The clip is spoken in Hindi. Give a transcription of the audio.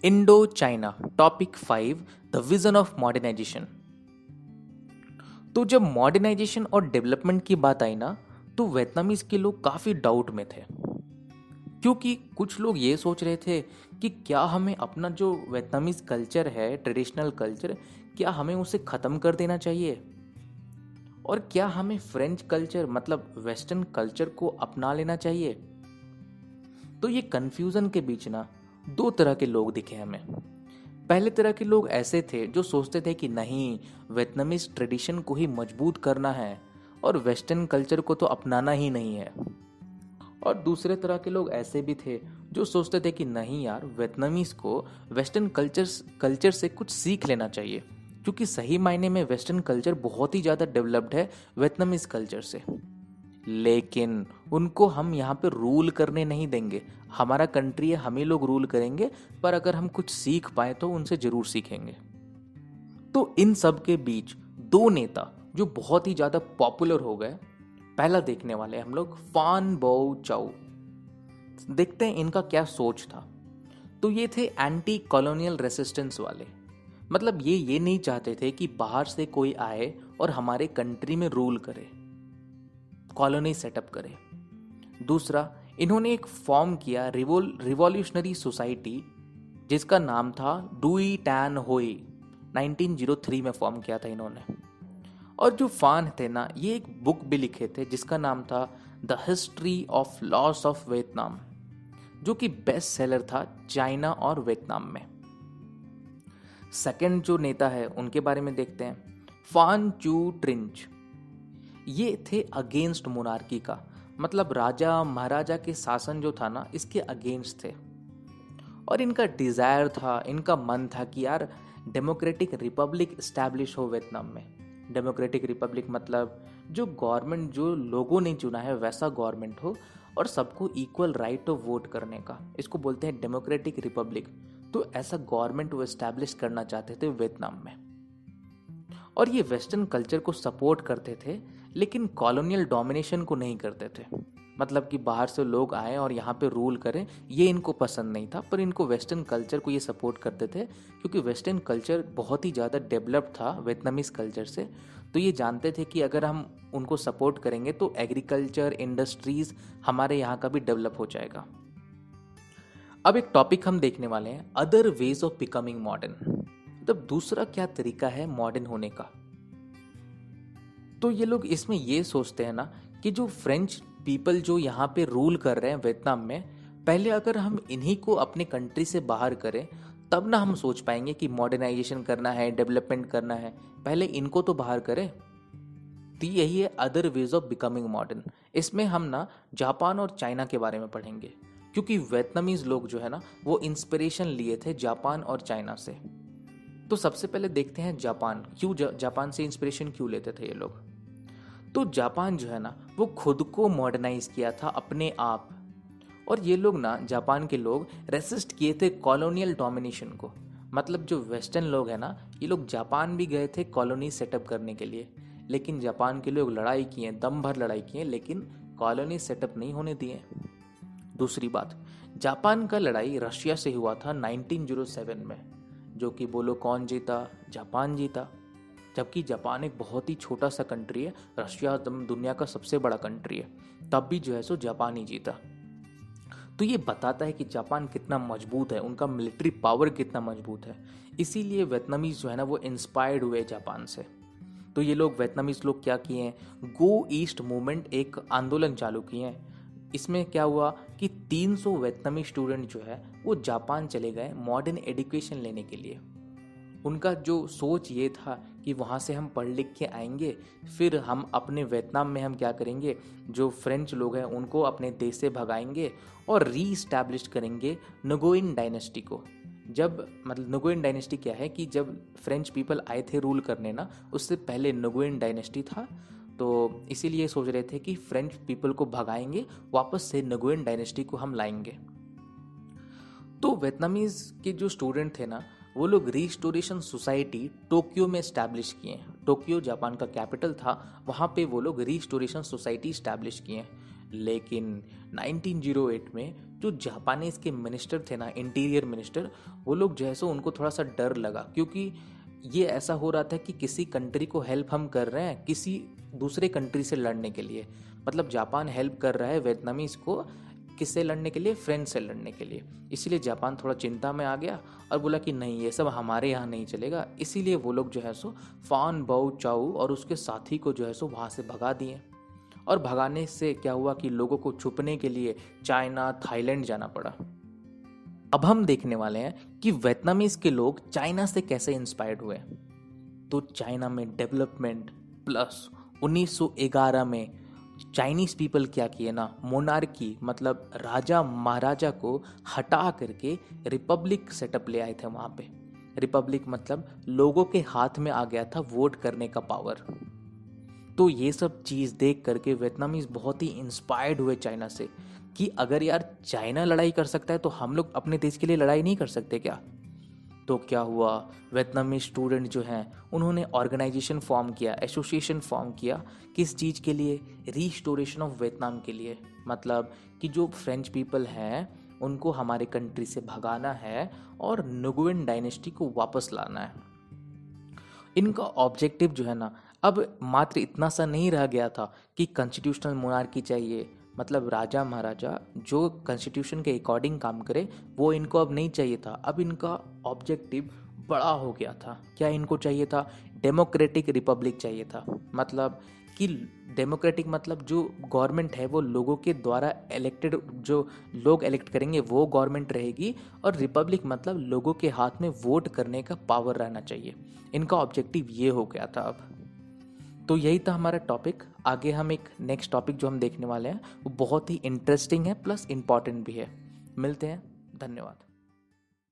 Indo China topic 5 the vision of modernisation. तो जब मॉडर्नाइजेशन और डेवलपमेंट की बात आई ना, तो वियतनामीज के लोग काफ़ी डाउट में थे, क्योंकि कुछ लोग ये सोच रहे थे कि क्या हमें अपना जो वियतनामीज कल्चर है, ट्रेडिशनल कल्चर, क्या हमें उसे ख़त्म कर देना चाहिए, और क्या हमें फ्रेंच कल्चर मतलब वेस्टर्न कल्चर को अपना लेना चाहिए। तो ये कन्फ्यूज़न के बीच ना दो तरह के लोग दिखे हमें। पहले तरह के लोग ऐसे थे जो सोचते थे कि नहीं, वियतनामीज ट्रेडिशन को ही मजबूत करना है और वेस्टर्न कल्चर को तो अपनाना ही नहीं है। और दूसरे तरह के लोग ऐसे भी थे जो सोचते थे कि नहीं यार, वियतनामीज को वेस्टर्न कल्चर से कुछ सीख लेना चाहिए, क्योंकि सही मायने में वेस्टर्न कल्चर बहुत ही ज़्यादा डेवलप्ड है वियतनामीज कल्चर से। लेकिन उनको हम यहाँ पे रूल करने नहीं देंगे। हमारा कंट्री है, हम ही लोग रूल करेंगे, पर अगर हम कुछ सीख पाए तो उनसे जरूर सीखेंगे। तो इन सब के बीच दो नेता जो बहुत ही ज्यादा पॉपुलर हो गए, पहला देखने वाले हम लोग फान बो चाउ। देखते हैं इनका क्या सोच था। तो ये थे एंटी कॉलोनियल रेसिस्टेंस वाले। मतलब ये नहीं चाहते थे कि बाहर से कोई आए और हमारे कंट्री में रूल करे, कॉलोनी सेटअप करे। दूसरा, इन्होंने एक फॉर्म किया रिवॉल्यूशनरी सोसाइटी, जिसका नाम था डुई टैन होई। 1903 में फॉर्म किया था इन्होंने। और जो फान थे ना, ये एक बुक भी लिखे थे जिसका नाम था the history of loss of Vietnam, जो कि बेस्ट सेलर था चाइना और वियतनाम में। सेकंड जो नेता है उनके बारे में देखते हैं, फान चू ट्रिंच। ये थे अगेंस्ट मोनार्की का, मतलब राजा महाराजा के शासन जो था ना, इसके अगेंस्ट थे। और इनका डिजायर था, इनका मन था कि यार डेमोक्रेटिक रिपब्लिक स्टैब्लिश हो वियतनाम में। डेमोक्रेटिक रिपब्लिक मतलब जो गवर्नमेंट जो लोगों ने चुना है वैसा गवर्नमेंट हो, और सबको इक्वल राइट हो वोट करने का। इसको बोलते हैं डेमोक्रेटिक रिपब्लिक। तो ऐसा गवर्नमेंट वो एस्टैब्लिश करना चाहते थे वियतनाम में। और ये वेस्टर्न कल्चर को सपोर्ट करते थे, लेकिन कॉलोनियल डोमिनेशन को नहीं करते थे। मतलब कि बाहर से लोग आए और यहाँ पे रूल करें, ये इनको पसंद नहीं था। पर इनको वेस्टर्न कल्चर को ये सपोर्ट करते थे, क्योंकि वेस्टर्न कल्चर बहुत ही ज़्यादा डेवलप्ड था वियतनामीज कल्चर से। तो ये जानते थे कि अगर हम उनको सपोर्ट करेंगे तो एग्रीकल्चर, इंडस्ट्रीज हमारे यहाँ का भी डेवलप हो जाएगा। अब एक टॉपिक हम देखने वाले हैं, other ways of becoming modern. मतलब दूसरा क्या तरीका है मॉडर्न होने का। तो ये लोग इसमें ये सोचते हैं ना कि जो फ्रेंच पीपल जो यहाँ पे रूल कर रहे हैं वियतनाम में, पहले अगर हम इन्हीं को अपने कंट्री से बाहर करें, तब ना हम सोच पाएंगे कि मॉडर्नाइजेशन करना है, डेवलपमेंट करना है। पहले इनको तो बाहर करें। तो यही है other ways of becoming modern. इसमें हम ना जापान और चाइना के बारे में पढ़ेंगे, क्योंकि वियतनामीज लोग जो है ना, वो इंस्पिरेशन लिए थे जापान और चाइना से। तो सबसे पहले देखते हैं जापान, क्यों जापान से इंस्पिरेशन क्यों लेते थे ये लोग। तो जापान जो है ना, वो खुद को मॉडर्नाइज किया था अपने आप। और ये लोग ना, जापान के लोग रेसिस्ट किए थे कॉलोनियल डोमिनेशन को। मतलब जो वेस्टर्न लोग हैं ना, ये लोग जापान भी गए थे कॉलोनी सेटअप करने के लिए, लेकिन जापान के लोग लड़ाई किए, दम भर लड़ाई किए, लेकिन कॉलोनी सेटअप नहीं होने दिए। दूसरी बात, जापान का लड़ाई रशिया से हुआ था 1907 में, जो कि बोलो कौन जीता? जापान जीता। जबकि जापान एक बहुत ही छोटा सा कंट्री है, रशिया दुनिया का सबसे बड़ा कंट्री है, तब भी जो है सो जापान ही जीता। तो ये बताता है कि जापान कितना मजबूत है, उनका मिलिट्री पावर कितना मजबूत है। इसीलिए वियतनामीज जो है ना, वो इंस्पायर्ड हुए जापान से। तो ये लोग वियतनामीज लोग क्या किए हैं, गो ईस्ट मूवमेंट एक आंदोलन चालू किए हैं। इसमें क्या हुआ कि 300 वियतनामी स्टूडेंट जो है वो जापान चले गए मॉडर्न एजुकेशन लेने के लिए। उनका जो सोच ये था कि वहाँ से हम पढ़ लिख के आएंगे, फिर हम अपने वियतनाम में हम क्या करेंगे, जो फ्रेंच लोग हैं उनको अपने देश से भगाएंगे और रीस्टैब्लिश करेंगे नगोइन डायनेस्टी को। जब मतलब नगोइन डायनेस्टी क्या है कि जब फ्रेंच पीपल आए थे रूल करने ना, उससे पहले नगोइन डायनेस्टी था। तो इसीलिए सोच रहे थे कि फ्रेंच पीपल को भगाएंगे, वापस से नगोइन डायनेस्टी को हम लाएंगे। तो वियतनामीज के जो स्टूडेंट थे ना, वो लोग रिस्टोरेशन सोसाइटी टोक्यो में स्टैब्लिश किए। टोक्यो जापान का कैपिटल था, वहाँ पे वो लोग रिस्टोरेशन सोसाइटी स्टैब्लिश किए। लेकिन 1908 में जो जापानीज के मिनिस्टर थे ना, इंटीरियर मिनिस्टर, वो लोग जो है सो उनको थोड़ा सा डर लगा, क्योंकि ये ऐसा हो रहा था कि किसी कंट्री को हेल्प हम कर रहे हैं किसी दूसरे कंट्री से लड़ने के लिए। मतलब जापान हेल्प कर रहा है वियतनामीज को किससे लड़ने के लिए, फ्रेंच से लड़ने के लिए। इसीलिए जापान थोड़ा चिंता में आ गया और बोला कि नहीं, ये सब हमारे यहाँ नहीं चलेगा। इसीलिए वो लोग जो है सो फान बाओ चाऊ और उसके साथी को जो है सो वहाँ से भगा दिए। और भगाने से क्या हुआ कि लोगों को छुपने के लिए चाइना, थाईलैंड जाना पड़ा। अब हम देखने वाले हैं कि वियतनामीज के लोग चाइना से कैसे इंस्पायर्ड हुए। तो चाइना में डेवलपमेंट प्लस 1911 में चाइनीज पीपल क्या किए ना, मोनार्की मतलब राजा महाराजा को हटा करके रिपब्लिक सेटअप ले आए थे वहां पे। रिपब्लिक मतलब लोगों के हाथ में आ गया था वोट करने का पावर। तो ये सब चीज़ देख करके वियतनामीज बहुत ही इंस्पायर्ड हुए चाइना से कि अगर यार चाइना लड़ाई कर सकता है तो हम लोग अपने देश के लिए लड़ाई नहीं कर सकते क्या। तो क्या हुआ, वियतनामीज स्टूडेंट जो हैं उन्होंने ऑर्गेनाइजेशन फॉर्म किया, एसोसिएशन फॉर्म किया। किस चीज़ के लिए, रिस्टोरेशन ऑफ वियतनाम के लिए। मतलब कि जो फ्रेंच पीपल हैं उनको हमारे कंट्री से भगाना है और नुगुएन डायनेस्टी को वापस लाना है। इनका ऑब्जेक्टिव जो है ना, अब मात्र इतना सा नहीं रह गया था कि कॉन्स्टिट्यूशनल मोनार्की चाहिए, मतलब राजा महाराजा जो कॉन्स्टिट्यूशन के अकॉर्डिंग काम करे, वो इनको अब नहीं चाहिए था। अब इनका ऑब्जेक्टिव बड़ा हो गया था। क्या इनको चाहिए था, डेमोक्रेटिक रिपब्लिक चाहिए था। मतलब कि डेमोक्रेटिक मतलब जो गवर्नमेंट है वो लोगों के द्वारा इलेक्टेड, जो लोग इलेक्ट करेंगे वो गवर्नमेंट रहेगी। और रिपब्लिक मतलब लोगों के हाथ में वोट करने का पावर रहना चाहिए। इनका ऑब्जेक्टिव ये हो गया था। अब तो यही था हमारा टॉपिक। आगे हम एक नेक्स्ट टॉपिक जो हम देखने वाले हैं वो बहुत ही इंटरेस्टिंग है प्लस इम्पॉर्टेंट भी है। मिलते हैं, धन्यवाद।